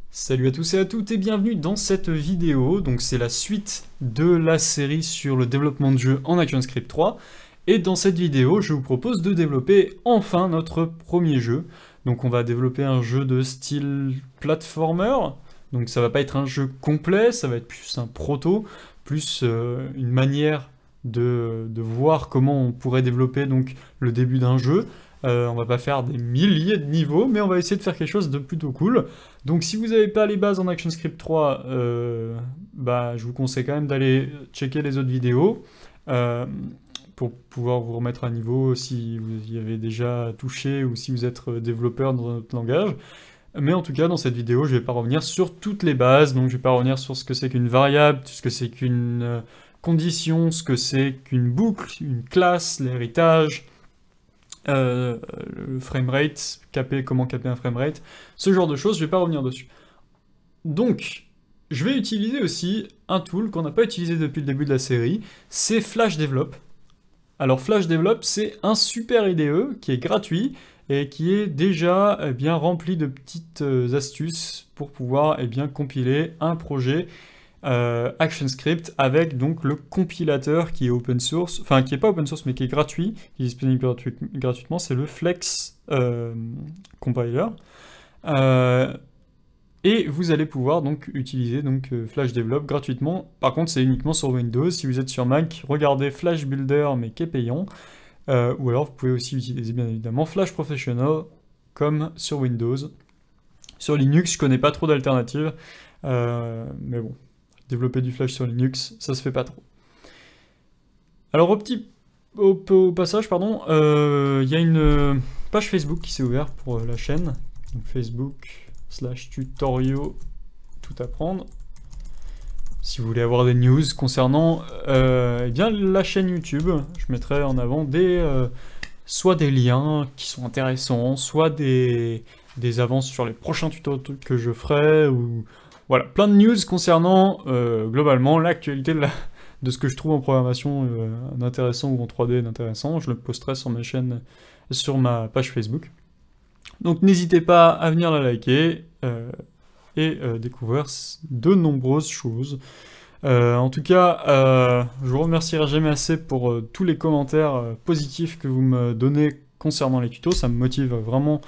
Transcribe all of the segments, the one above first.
Salut à tous et à toutes et bienvenue dans cette vidéo. Donc c'est la suite de la série sur le développement de jeux en ActionScript 3. Et dans cette vidéo, je vous propose de développer enfin notre premier jeu. Donc on va développer un jeu de style platformer. Donc ça va pas être un jeu complet, ça va être plus un proto, plus une manière de voir comment on pourrait développer donc le début d'un jeu. On va pas faire des milliers de niveaux, mais on va essayer de faire quelque chose de plutôt cool. Donc si vous n'avez pas les bases en ActionScript 3, je vous conseille quand même d'aller checker les autres vidéos pour pouvoir vous remettre à niveau si vous y avez déjà touché ou si vous êtes développeur dans un autre langage. Mais en tout cas, dans cette vidéo, je ne vais pas revenir sur toutes les bases, donc je ne vais pas revenir sur ce que c'est qu'une variable, ce que c'est qu'une condition, ce que c'est qu'une boucle, une classe, l'héritage, le framerate, comment caper un framerate, ce genre de choses, je vais pas revenir dessus. Donc, je vais utiliser aussi un tool qu'on n'a pas utilisé depuis le début de la série, c'est Flash Develop. Alors Flash Develop, c'est un super IDE qui est gratuit et qui est déjà bien rempli de petites astuces pour pouvoir compiler un projet ActionScript avec donc le compilateur qui est open source, enfin qui est pas open source mais qui est gratuit, qui est disponible gratuitement, c'est le Flex Compiler. Et vous allez pouvoir donc utiliser Flash Develop gratuitement. Par contre, c'est uniquement sur Windows. Si vous êtes sur Mac, regardez Flash Builder mais qui est payant. Ou alors vous pouvez aussi utiliser bien évidemment Flash Professional comme sur Windows. Sur Linux, je connais pas trop d'alternatives, mais bon. Développer du Flash sur Linux, ça se fait pas trop. Alors au passage, pardon, il y a une page Facebook qui s'est ouverte pour la chaîne, donc Facebook/tutoriaux tout apprendre. Si vous voulez avoir des news concernant la chaîne YouTube, je mettrai en avant soit des liens qui sont intéressants, soit des avances sur les prochains tutos que je ferai, ou voilà, plein de news concernant globalement l'actualité de ce que je trouve en programmation d'intéressant ou en 3D d'intéressant. Je le posterai sur ma chaîne, sur ma page Facebook. Donc n'hésitez pas à venir la liker et découvrir de nombreuses choses. En tout cas, je vous remercierai jamais assez pour tous les commentaires positifs que vous me donnez concernant les tutos. Ça me motive vraiment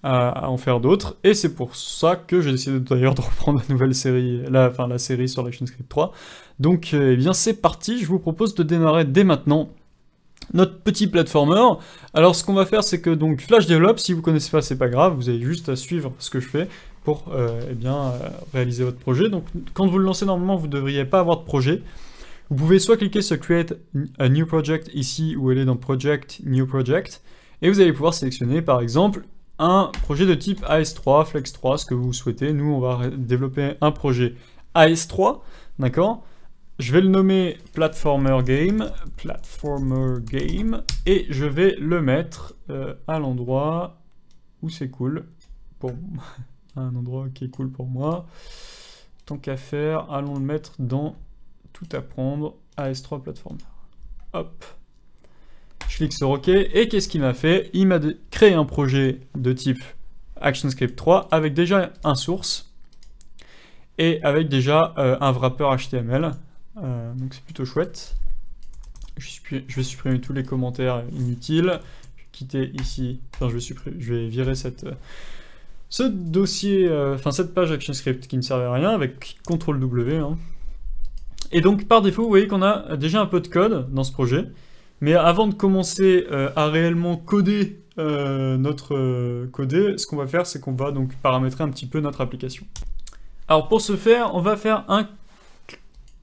à en faire d'autres, et c'est pour ça que j'ai décidé d'ailleurs de reprendre la nouvelle série, la série sur l'ActionScript 3. Donc c'est parti, je vous propose de démarrer dès maintenant notre petit platformer. Alors ce qu'on va faire, c'est que donc Flash Develop, si vous connaissez pas, c'est pas grave, vous avez juste à suivre ce que je fais pour réaliser votre projet. Donc quand vous le lancez, normalement vous devriez pas avoir de projet. Vous pouvez soit cliquer sur Create a New Project ici, ou aller dans Project, New Project, et vous allez pouvoir sélectionner par exemple un projet de type AS3, Flex3, ce que vous souhaitez. Nous, on va développer un projet AS3, d'accord? Je vais le nommer Platformer Game, et je vais le mettre à l'endroit où c'est cool, un endroit qui est cool pour moi. Tant qu'à faire, allons le mettre dans Tout apprendre, AS3 Platformer. Hop. Je clique sur OK, et qu'est-ce qu'il m'a fait? Il m'a créé un projet de type ActionScript 3 avec déjà un source et avec déjà un wrapper HTML. Donc c'est plutôt chouette. Je vais supprimer tous les commentaires inutiles. Je vais quitter ici. Enfin, je vais virer ce dossier, cette page ActionScript qui ne servait à rien avec CTRL-W. Hein. Et donc par défaut, vous voyez qu'on a déjà un peu de code dans ce projet. Mais avant de commencer à réellement coder ce qu'on va faire, c'est qu'on va donc paramétrer un petit peu notre application. Alors pour ce faire, on va faire un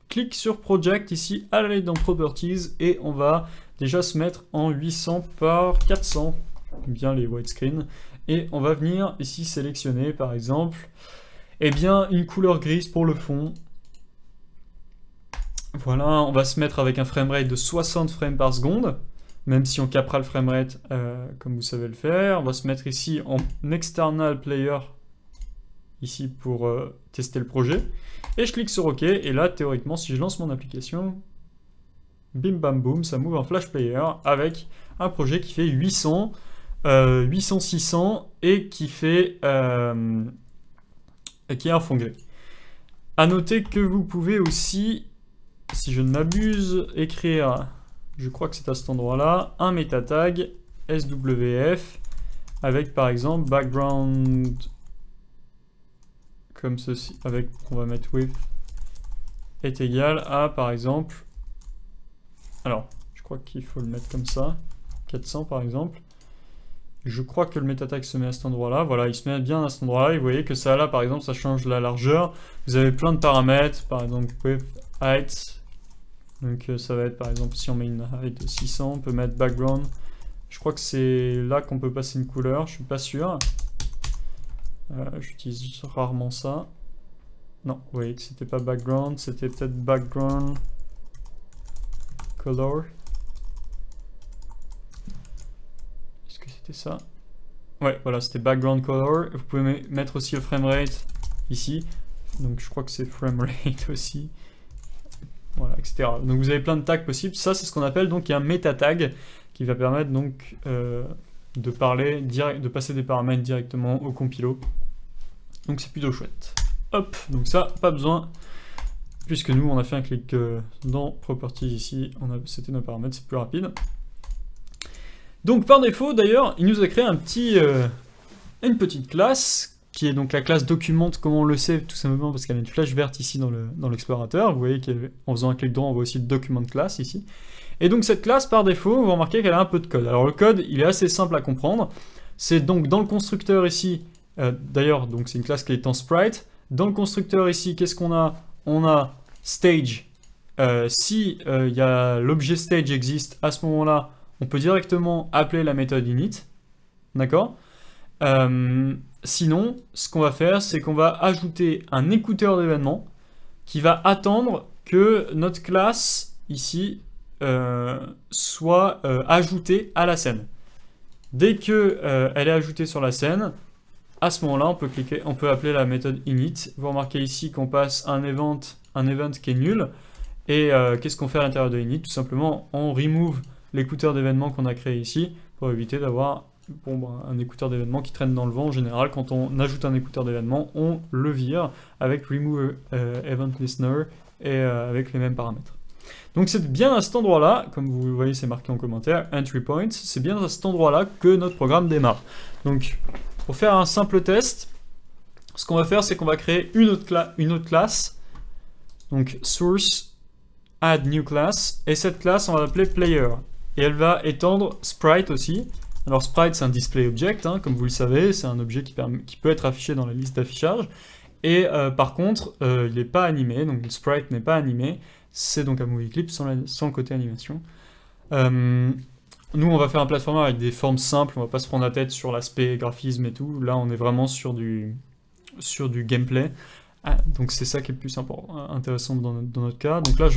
clic sur Project ici, aller dans Properties, et on va déjà se mettre en 800 par 400, bien les widescreen, et on va venir ici sélectionner par exemple une couleur grise pour le fond. Voilà, on va se mettre avec un framerate de 60 frames par seconde, même si on capera le framerate comme vous savez le faire. On va se mettre ici en external player, ici pour tester le projet. Et je clique sur OK, et là, théoriquement, si je lance mon application, bim bam boum, ça m'ouvre un flash player avec un projet qui fait 800, 600, et qui fait qui est un fonds gré. A noter que vous pouvez aussi, si je ne m'abuse, écrire, je crois que c'est à cet endroit-là, un meta tag SWF avec par exemple background comme ceci, avec, on va mettre width est égal à par exemple, alors je crois qu'il faut le mettre comme ça, 400 par exemple. Je crois que le meta tag se met à cet endroit-là. Voilà, il se met bien à cet endroit-là. Et vous voyez que ça, là, par exemple, ça change la largeur. Vous avez plein de paramètres. Par exemple, width, height. Donc, ça va être, par exemple, si on met une height de 600, on peut mettre background. Je crois que c'est là qu'on peut passer une couleur. Je suis pas sûr. J'utilise rarement ça. Non, vous voyez que c'était pas background. C'était peut-être background color. Ça. Ouais, voilà, c'était background color. Vous pouvez mettre aussi le framerate ici. Donc je crois que c'est framerate aussi. Voilà, etc. Donc vous avez plein de tags possibles. Ça, c'est ce qu'on appelle donc un meta tag qui va permettre donc de passer des paramètres directement au compilo. Donc c'est plutôt chouette. Hop, donc ça, pas besoin. Puisque nous, on a fait un clic dans Properties ici. C'était nos paramètres, c'est plus rapide. Donc par défaut d'ailleurs, il nous a créé une petite classe qui est donc la classe document, comme on le sait tout simplement parce qu'elle a une flèche verte ici dans l'explorateur. Vous voyez qu'en faisant un clic droit, on voit aussi le document class ici. Et donc cette classe par défaut, vous remarquez qu'elle a un peu de code. Alors le code, il est assez simple à comprendre. C'est donc dans le constructeur ici, d'ailleurs donc c'est une classe qui est en sprite. Dans le constructeur ici, qu'est-ce qu'on a? On a stage. Si l'objet stage existe, à ce moment-là, on peut directement appeler la méthode init, d'accord? Sinon, ce qu'on va faire, c'est qu'on va ajouter un écouteur d'événements qui va attendre que notre classe, ici, soit ajoutée à la scène. Dès qu'elle est ajoutée sur la scène, à ce moment-là, on peut appeler la méthode init. Vous remarquez ici qu'on passe un event qui est nul. Et qu'est-ce qu'on fait à l'intérieur de init? Tout simplement, on remove l'écouteur d'événements qu'on a créé ici pour éviter d'avoir un écouteur d'événements qui traîne dans le vent. En général, quand on ajoute un écouteur d'événements, on le vire avec remove event listener et avec les mêmes paramètres. Donc c'est bien à cet endroit-là, comme vous le voyez, c'est marqué en commentaire, entry point, c'est bien à cet endroit-là que notre programme démarre. Donc pour faire un simple test, ce qu'on va faire, c'est qu'on va créer une autre classe, donc source add new class, et cette classe on va l'appeler player. Et elle va étendre sprite aussi. Alors sprite c'est un display object, hein, comme vous le savez, c'est un objet qui peut être affiché dans la liste d'affichage. Et par contre, il n'est pas animé, donc le sprite n'est pas animé. C'est donc un movie clip sans le côté animation. Nous on va faire un platformer avec des formes simples, on va pas se prendre la tête sur l'aspect graphisme et tout. Là on est vraiment sur du gameplay. Donc c'est ça qui est le plus intéressant dans notre cas. Donc là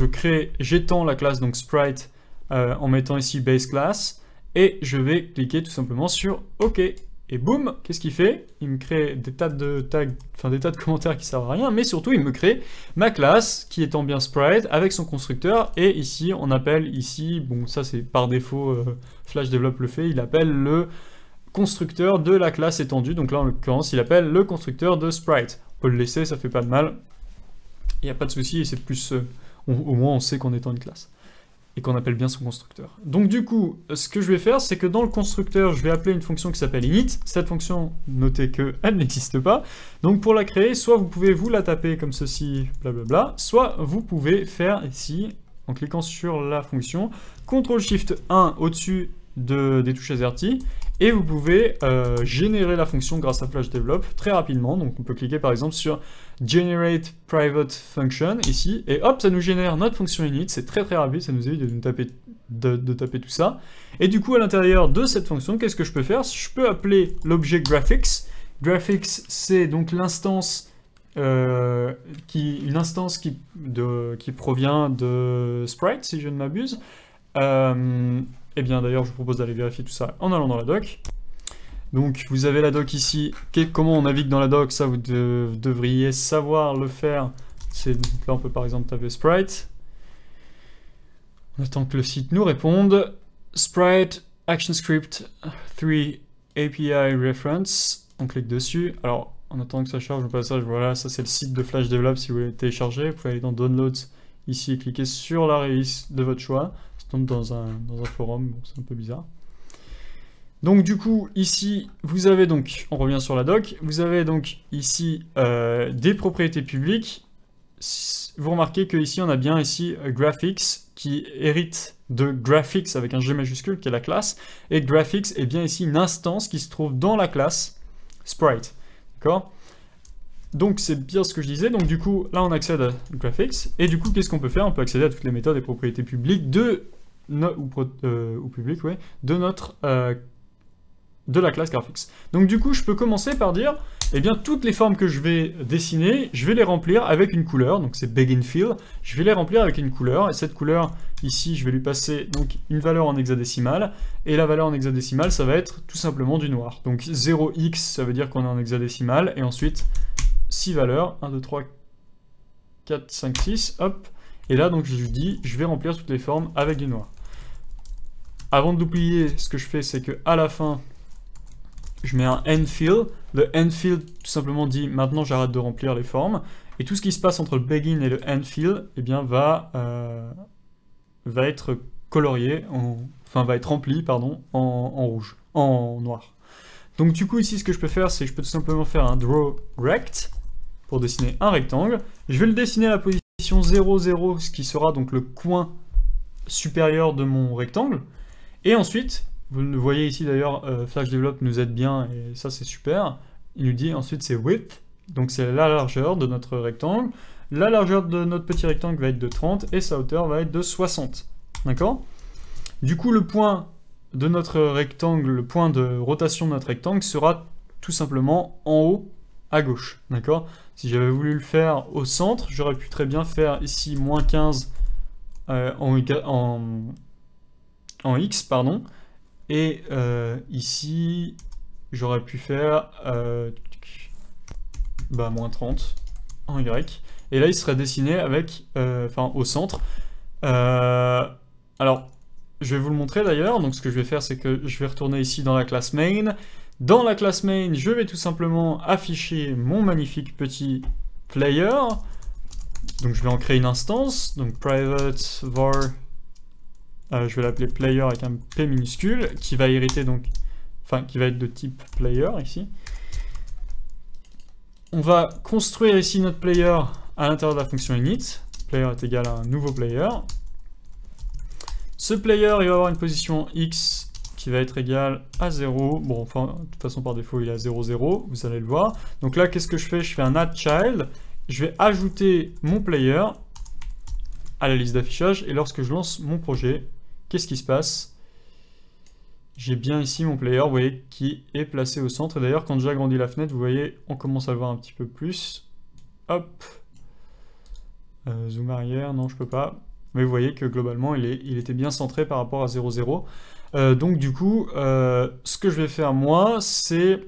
j'étends la classe donc sprite en mettant ici base class et je vais cliquer tout simplement sur OK. Et boum, qu'est-ce qu'il fait? Il me crée des tas de tags, enfin des tas de commentaires qui servent à rien, mais surtout il me crée ma classe qui étant bien sprite avec son constructeur. Et ici on appelle bon ça c'est par défaut Flash Develop le fait, il appelle le constructeur de la classe étendue. Donc là en l'occurrence il appelle le constructeur de sprite. On peut le laisser, ça fait pas de mal. Il n'y a pas de souci et c'est plus au moins on sait qu'on étend une classe et qu'on appelle bien son constructeur. Donc du coup, ce que je vais faire, c'est que dans le constructeur, je vais appeler une fonction qui s'appelle init. Cette fonction, notez qu'elle n'existe pas. Donc pour la créer, soit vous pouvez vous la taper comme ceci, blablabla, soit vous pouvez faire ici, en cliquant sur la fonction, CTRL-SHIFT-1 au-dessus des touches AZERTY, et vous pouvez générer la fonction grâce à Flash Develop très rapidement. Donc on peut cliquer par exemple sur Generate Private Function ici, et hop, ça nous génère notre fonction init. C'est très rapide, ça nous évite de taper tout ça. Et du coup, à l'intérieur de cette fonction, qu'est-ce que je peux faire? Je peux appeler l'objet graphics. Graphics, c'est donc l'instance qui provient de Sprite, si je ne m'abuse. Et bien d'ailleurs, je vous propose d'aller vérifier tout ça en allant dans la doc. Donc vous avez la doc ici. Comment on navigue dans la doc, ça vous devriez savoir le faire. Donc là on peut par exemple taper Sprite. On attend que le site nous réponde. Sprite ActionScript 3 API Reference. On clique dessus. Alors en attendant que ça charge au passage, voilà, ça c'est le site de Flash Develop si vous voulez le télécharger. Vous pouvez aller dans Downloads ici et cliquer sur la release de votre choix. Ça tombe dans un forum, bon, c'est un peu bizarre. Donc du coup, ici, vous avez donc, on revient sur la doc, vous avez donc ici des propriétés publiques. Vous remarquez qu'ici, on a bien ici graphics qui hérite de graphics avec un G majuscule qui est la classe, et graphics est bien ici une instance qui se trouve dans la classe sprite. D'accord? Donc c'est bien ce que je disais, donc du coup, là on accède à graphics, et du coup, qu'est-ce qu'on peut faire? On peut accéder à toutes les méthodes et propriétés publiques de de la classe graphics. Donc du coup, je peux commencer par dire, eh bien, toutes les formes que je vais dessiner, je vais les remplir avec une couleur, donc c'est begin fill, je vais les remplir avec une couleur, et cette couleur, ici, je vais lui passer donc une valeur en hexadécimale, et la valeur en hexadécimale, ça va être tout simplement du noir. Donc 0x, ça veut dire qu'on est en hexadécimale, et ensuite, 6 valeurs, 1, 2, 3, 4, 5, 6, hop, et là, donc je lui dis, je vais remplir toutes les formes avec du noir. Avant de l'oublier, ce que je fais, c'est que à la fin, je mets un end fill. Le end fill, tout simplement, dit maintenant j'arrête de remplir les formes. Et tout ce qui se passe entre le begin et le end fill, eh bien, va être colorié, va être rempli, pardon, en rouge, en noir. Donc du coup, ici, ce que je peux faire, c'est que je peux tout simplement faire un draw rect pour dessiner un rectangle. Je vais le dessiner à la position 0, 0, ce qui sera donc le coin supérieur de mon rectangle. Et ensuite, vous le voyez ici d'ailleurs, Flash Develop nous aide bien et ça c'est super. Il nous dit ensuite c'est width, donc c'est la largeur de notre rectangle. La largeur de notre petit rectangle va être de 30 et sa hauteur va être de 60. D'accord? Du coup, le point de notre rectangle, le point de rotation de notre rectangle sera tout simplement en haut à gauche. D'accord? Si j'avais voulu le faire au centre, j'aurais pu très bien faire ici moins 15 en X, pardon. Et ici, j'aurais pu faire moins 30 en Y. Et là, il serait dessiné avec, au centre. Alors, je vais vous le montrer d'ailleurs. Donc, ce que je vais faire, c'est que je vais retourner ici dans la classe main. Dans la classe main, je vais tout simplement afficher mon magnifique petit player. Donc, je vais en créer une instance. Donc, private var... je vais l'appeler player avec un P minuscule, qui va hériter donc, qui va être de type player ici. On va construire ici notre player à l'intérieur de la fonction init. Player est égal à un nouveau player. Ce player, il va avoir une position x qui va être égale à 0. Bon, enfin, de toute façon, par défaut, il est à 0, 0, vous allez le voir. Donc là, qu'est-ce que je fais? Je fais un add child. Je vais ajouter mon player à la liste d'affichage, et lorsque je lance mon projet, qu'est-ce qui se passe? J'ai bien ici mon player, vous voyez, qui est placé au centre. Et d'ailleurs, quand j'agrandis la fenêtre, vous voyez, on commence à le voir un petit peu plus. Hop. Zoom arrière, non, je peux pas. Mais vous voyez que globalement, il était bien centré par rapport à 0, 0. Donc du coup, ce que je vais faire moi, c'est...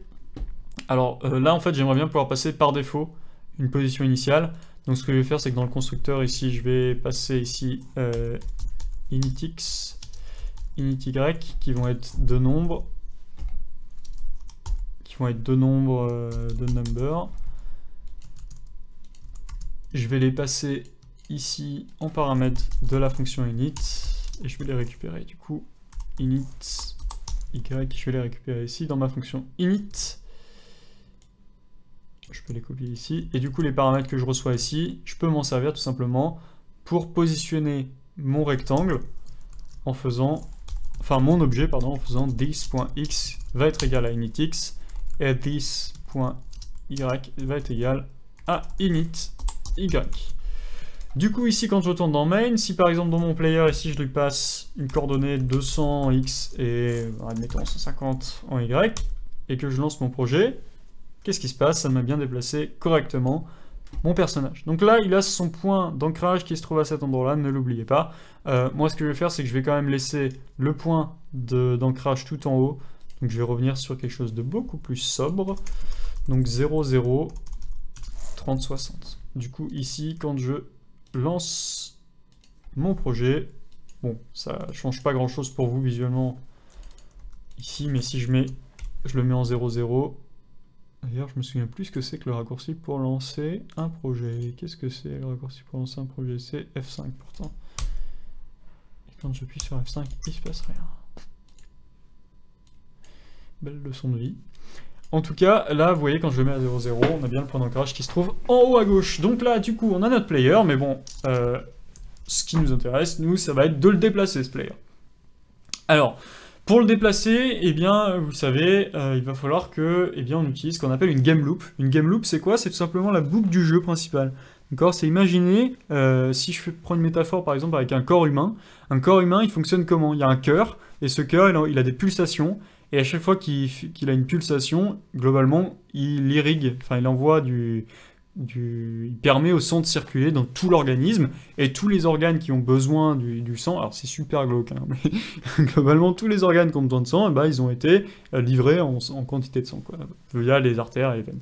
Alors là, en fait, j'aimerais bien pouvoir passer par défaut une position initiale. Donc ce que je vais faire, c'est que dans le constructeur, ici, je vais passer ici... initx, inity, qui vont être deux nombres, de number. Je vais les passer ici en paramètre de la fonction init, et je vais les récupérer du coup, init, y, je vais les récupérer ici dans ma fonction init. Je peux les copier ici, et du coup les paramètres que je reçois ici, je peux m'en servir tout simplement pour positionner mon rectangle en faisant, mon objet, pardon, en faisant this.x va être égal à initx et this.y va être égal à initY. Du coup, ici, quand je retourne dans main, si par exemple dans mon player, ici, je lui passe une coordonnée 200x et, admettons, 150 en y, et que je lance mon projet, qu'est-ce qui se passe? Ça m'a bien déplacé correctement mon personnage. Donc là, il a son point d'ancrage qui se trouve à cet endroit-là, ne l'oubliez pas. Moi, ce que je vais faire, c'est que je vais quand même laisser le point d'ancrage tout en haut. Donc je vais revenir sur quelque chose de beaucoup plus sobre. Donc 0, 0, 30, 60. Du coup, ici, quand je lance mon projet, bon, ça change pas grand-chose pour vous visuellement ici, mais si je le mets en 0, 0, D'ailleurs, je me souviens plus ce que c'est que le raccourci pour lancer un projet. Qu'est-ce que c'est le raccourci pour lancer un projet? C'est F5 pourtant. Et quand j'appuie sur F5, il se passe rien. Belle leçon de vie. En tout cas, là, vous voyez, quand je le mets à 0,0, on a bien le point d'ancrage qui se trouve en haut à gauche. Donc là, du coup, on a notre player, mais bon, ce qui nous intéresse, nous, ça va être de le déplacer, ce player. Alors, pour le déplacer, eh bien, vous savez, il va falloir que, eh bien, on utilise ce qu'on appelle une game loop. Une game loop, c'est quoi? C'est tout simplement la boucle du jeu principal. D'accord? C'est imaginer, si je prends une métaphore, par exemple, avec un corps humain. Un corps humain, il fonctionne comment? Il y a un cœur, et ce cœur, il a des pulsations. Et à chaque fois qu'il a une pulsation, globalement, il irrigue, enfin il envoie il permet au sang de circuler dans tout l'organisme, et tous les organes qui ont besoin du sang, alors c'est super glauque, hein, mais globalement tous les organes qui ont besoin de sang, eh ben, ils ont été livrés en quantité de sang, quoi, via les artères et les veines.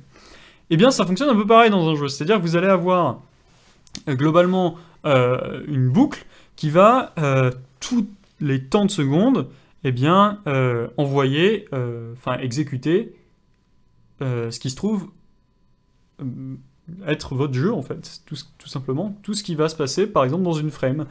Et bien ça fonctionne un peu pareil dans un jeu, c'est-à-dire que vous allez avoir globalement une boucle qui va, tous les temps de secondes, eh bien, envoyer, enfin exécuter ce qui se trouve être votre jeu, en fait, tout simplement, tout ce qui va se passer, par exemple, dans une frame.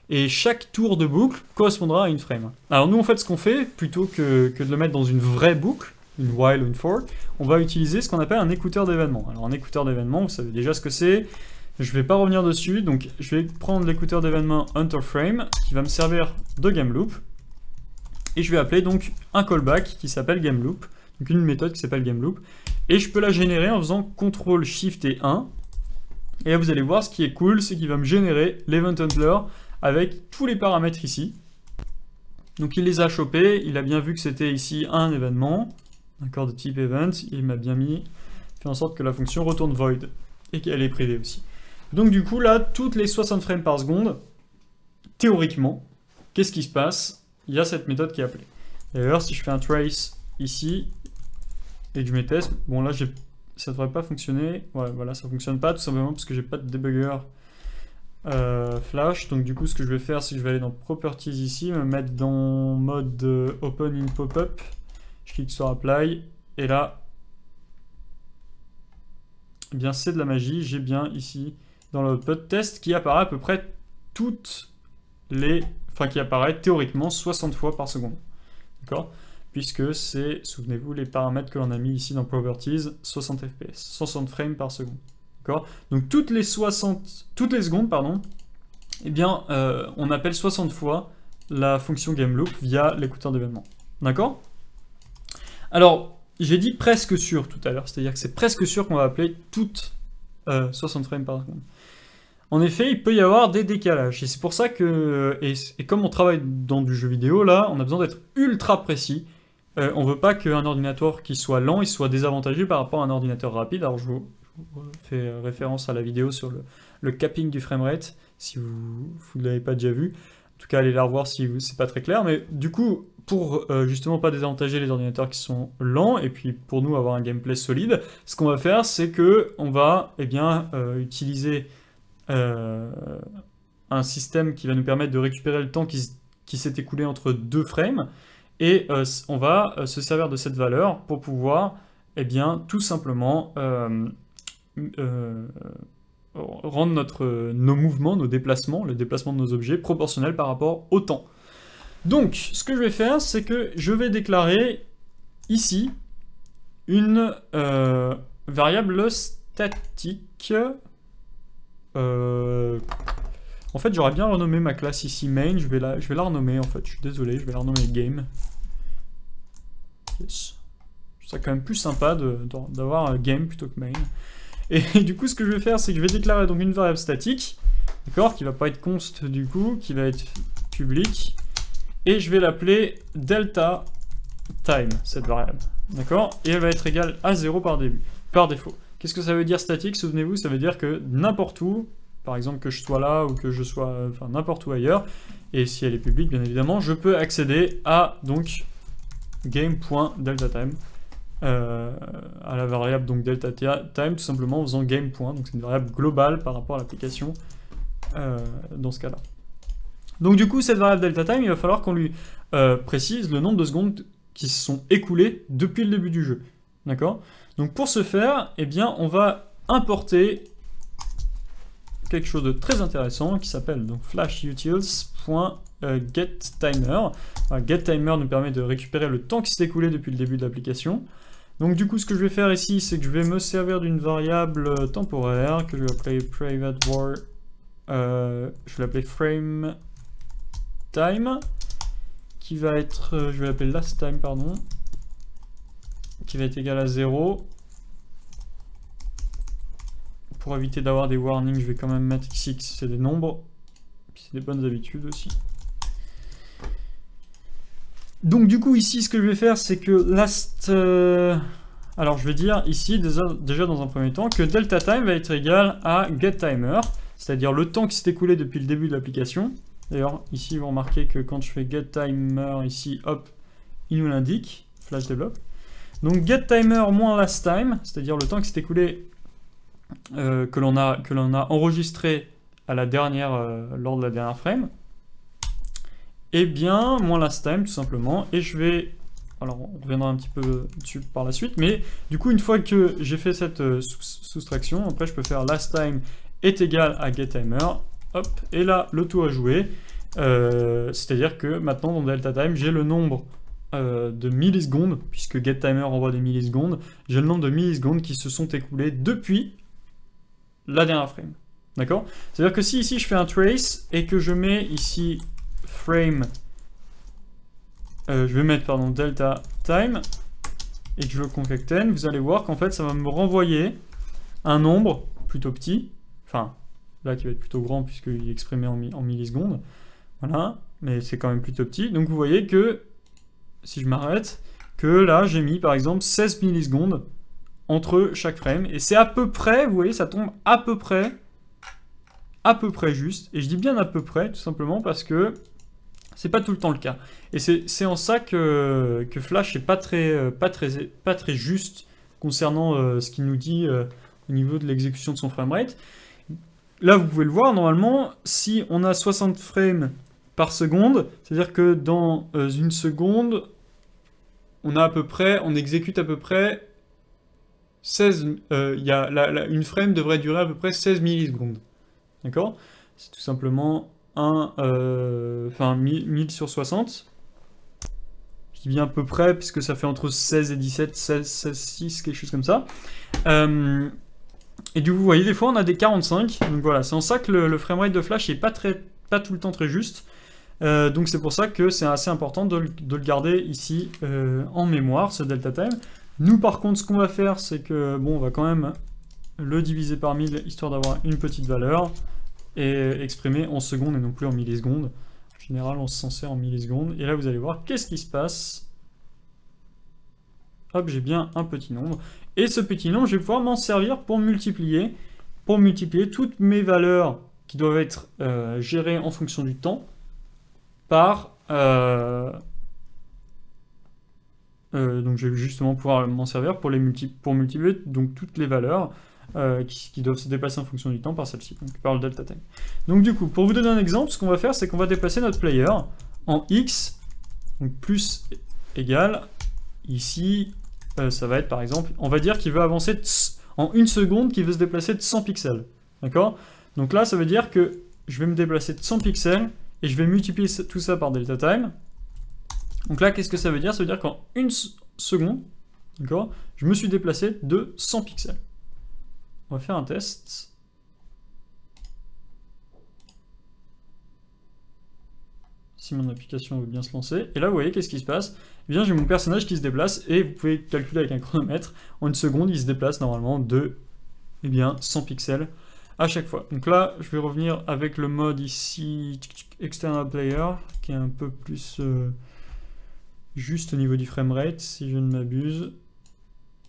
Et chaque tour de boucle correspondra à une frame. Alors nous, en fait, ce qu'on fait, plutôt que de le mettre dans une vraie boucle, une while ou une for, on va utiliser ce qu'on appelle un écouteur d'événements. Alors un écouteur d'événements, vous savez déjà ce que c'est, je ne vais pas revenir dessus, donc je vais prendre l'écouteur d'événements HunterFrame, qui va me servir de game loop, et je vais appeler donc un callback qui s'appelle gameLoop, donc une méthode qui s'appelle gameLoop, et je peux la générer en faisant CTRL SHIFT et 1, et là vous allez voir, ce qui est cool, c'est qu'il va me générer l'event handler avec tous les paramètres ici. Donc il les a chopés, il a bien vu que c'était ici un événement, d'accord, de type event, il m'a bien fait en sorte que la fonction retourne void, et qu'elle est privée aussi. Donc du coup là, toutes les 60 frames par seconde, théoriquement, qu'est-ce qui se passe? Il y a cette méthode qui est appelée. D'ailleurs, si je fais un trace ici, et que je mets test, bon là, ça ne devrait pas fonctionner. Ouais, voilà, ça ne fonctionne pas, tout simplement parce que j'ai pas de debugger flash. Donc du coup, ce que je vais faire, c'est que je vais aller dans Properties ici, me mettre dans mode Open in Pop-up. Je clique sur Apply, et là, eh bien c'est de la magie. J'ai bien ici, dans le output test, qui apparaît à peu près toutes les... Enfin, qui apparaît théoriquement 60 fois par seconde. D'accord? Puisque c'est, souvenez-vous, les paramètres que l'on a mis ici dans Properties, 60 fps, 60 frames par seconde. D'accord? Donc toutes les secondes, pardon, eh bien, on appelle 60 fois la fonction gameLoop via l'écouteur d'événements. D'accord? Alors, j'ai dit presque sûr tout à l'heure, c'est-à-dire que c'est presque sûr qu'on va appeler toutes 60 frames par seconde. En effet, il peut y avoir des décalages, et c'est pour ça que, et comme on travaille dans du jeu vidéo, là, on a besoin d'être ultra précis. On veut pas qu'un ordinateur qui soit lent, il soit désavantagé par rapport à un ordinateur rapide. Alors je vous fais référence à la vidéo sur le capping du framerate, si vous ne l'avez pas déjà vu. En tout cas, allez la revoir si c'est pas très clair, mais du coup, pour justement pas désavantager les ordinateurs qui sont lents, et puis pour nous avoir un gameplay solide, ce qu'on va faire, c'est que on va utiliser un système qui va nous permettre de récupérer le temps qui s'est écoulé entre deux frames, et on va se servir de cette valeur pour pouvoir tout simplement rendre nos mouvements, nos déplacements, le déplacement de nos objets proportionnels par rapport au temps. Donc ce que je vais faire, c'est que je vais déclarer ici une variable statique. En fait, j'aurais bien renommé ma classe ici main, je vais la renommer en fait, je suis désolé, je vais la renommer game. Yes. Je trouve ça quand même plus sympa d'avoir un game plutôt que main. Et du coup, ce que je vais faire, c'est que je vais déclarer donc une variable statique, d'accord, qui va pas être const du coup, qui va être public, et je vais l'appeler delta time, cette variable, d'accord, et elle va être égale à 0 par défaut. Qu'est-ce que ça veut dire statique? Souvenez-vous, ça veut dire que n'importe où, par exemple que je sois là ou que je sois n'importe où ailleurs, et si elle est publique bien évidemment, je peux accéder à donc game.deltaTime, à la variable donc deltaTime, tout simplement en faisant game. Donc c'est une variable globale par rapport à l'application dans ce cas-là. Donc du coup, cette variable deltaTime, il va falloir qu'on lui précise le nombre de secondes qui se sont écoulées depuis le début du jeu. D'accord? Donc pour ce faire, eh bien, on va importer quelque chose de très intéressant qui s'appelle donc flashutils.getTimer. GetTimer nous permet de récupérer le temps qui s'est écoulé depuis le début de l'application. Donc du coup, ce que je vais faire ici, c'est que je vais me servir d'une variable temporaire que je vais appeler private var. Je vais l'appeler frame time, qui va être, je vais l'appeler last time, pardon, qui va être égal à 0. Pour éviter d'avoir des warnings, je vais quand même mettre ici que c'est des nombres, puis c'est des bonnes habitudes aussi. Donc du coup ici ce que je vais faire c'est que last... alors je vais dire ici déjà dans un premier temps que delta time va être égal à getTimer, c'est-à-dire le temps qui s'est écoulé depuis le début de l'application. D'ailleurs ici vous remarquez que quand je fais getTimer ici, hop, il nous l'indique, flash develop. Donc getTimer moins last time, c'est-à-dire le temps qui s'est écoulé que l'on a enregistré à la dernière, lors de la dernière frame. Et bien, moins last time, tout simplement. Et je vais... Alors, on reviendra un petit peu dessus par la suite. Mais du coup, une fois que j'ai fait cette soustraction, après, je peux faire last time est égal à getTimer. Hop, et là, le tour est joué. C'est-à-dire que maintenant, dans delta time, j'ai le nombre de millisecondes, puisque getTimer envoie des millisecondes. J'ai le nombre de millisecondes qui se sont écoulées depuis la dernière frame. D'accord? C'est-à-dire que si ici, je fais un trace et que je mets ici... frame, je vais mettre pardon delta time et que je le concaténne, vous allez voir qu'en fait ça va me renvoyer un nombre plutôt petit, enfin là qui va être plutôt grand puisqu'il est exprimé en millisecondes, voilà, mais c'est quand même plutôt petit. Donc vous voyez que si je m'arrête, que là j'ai mis par exemple 16 millisecondes entre chaque frame et c'est à peu près, vous voyez, ça tombe à peu près juste, et je dis bien à peu près tout simplement parce que c'est pas tout le temps le cas. Et c'est en ça que Flash n'est pas très juste concernant ce qu'il nous dit au niveau de l'exécution de son framerate. Là, vous pouvez le voir, normalement, si on a 60 frames par seconde, c'est-à-dire que dans une seconde, on exécute à peu près 16... une frame devrait durer à peu près 16 millisecondes. D'accord? C'est tout simplement... 1000 sur 60. Je dis bien à peu près, puisque ça fait entre 16 et 17, 16, 6, quelque chose comme ça. Et du coup, vous voyez, des fois, on a des 45. Donc voilà, c'est en ça que le framerate de Flash n'est pas tout le temps très juste. Donc c'est pour ça que c'est assez important de le garder ici en mémoire, ce delta time. Nous, par contre, ce qu'on va faire, c'est que, bon, on va quand même le diviser par 1000, histoire d'avoir une petite valeur. Et exprimé en secondes et non plus en millisecondes. En général, on s'en sert en millisecondes. Et là, vous allez voir, qu'est-ce qui se passe? Hop, j'ai bien un petit nombre. Et ce petit nombre, je vais pouvoir m'en servir pour multiplier toutes mes valeurs qui doivent être gérées en fonction du temps par... donc, je vais justement pouvoir m'en servir pour multiplier donc toutes les valeurs qui doivent se déplacer en fonction du temps par celle-ci, donc par le delta time. Donc du coup, pour vous donner un exemple, ce qu'on va faire, c'est qu'on va déplacer notre player en x, donc plus égal, ici, ça va être par exemple, on va dire qu'il veut avancer en une seconde, qu'il veut se déplacer de 100 pixels, d'accord? Donc là, ça veut dire que je vais me déplacer de 100 pixels, et je vais multiplier tout ça par delta time. Donc là, qu'est-ce que ça veut dire? Ça veut dire qu'en une seconde, d'accord, je me suis déplacé de 100 pixels. On va faire un test. Si mon application veut bien se lancer. Et là, vous voyez, qu'est-ce qui se passe? Eh bien, j'ai mon personnage qui se déplace, et vous pouvez calculer avec un chronomètre. En une seconde, il se déplace normalement de 100 pixels à chaque fois. Donc là, je vais revenir avec le mode ici, External Player, qui est un peu plus juste au niveau du framerate, si je ne m'abuse.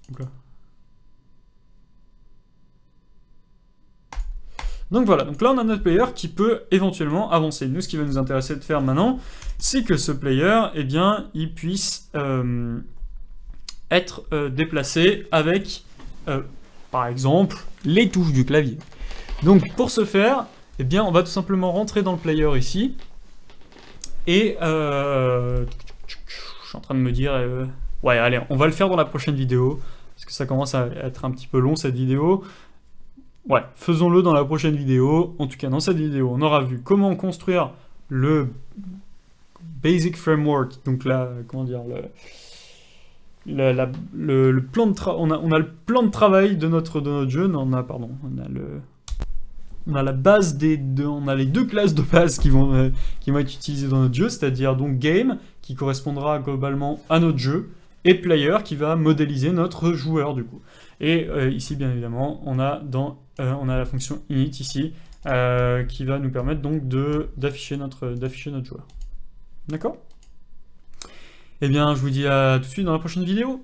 Donc là. Donc voilà, donc là on a notre player qui peut éventuellement avancer. Nous, ce qui va nous intéresser de faire maintenant, c'est que ce player, eh bien, il puisse être déplacé avec, par exemple, les touches du clavier. Donc pour ce faire, eh bien, on va tout simplement rentrer dans le player ici. Et je suis en train de me dire, ouais, allez, on va le faire dans la prochaine vidéo. parce que ça commence à être un petit peu long cette vidéo. Ouais, faisons-le dans la prochaine vidéo. En tout cas, dans cette vidéo, on aura vu comment construire le Basic Framework, donc comment dire, le plan de on a le plan de travail de notre jeu. Non, on a la base on a les deux classes de base qui vont être utilisées dans notre jeu, c'est-à-dire donc game qui correspondra globalement à notre jeu et player qui va modéliser notre joueur du coup. Et ici bien évidemment on a la fonction init ici qui va nous permettre donc d'afficher notre joueur. D'accord ? Eh bien je vous dis à tout de suite dans la prochaine vidéo.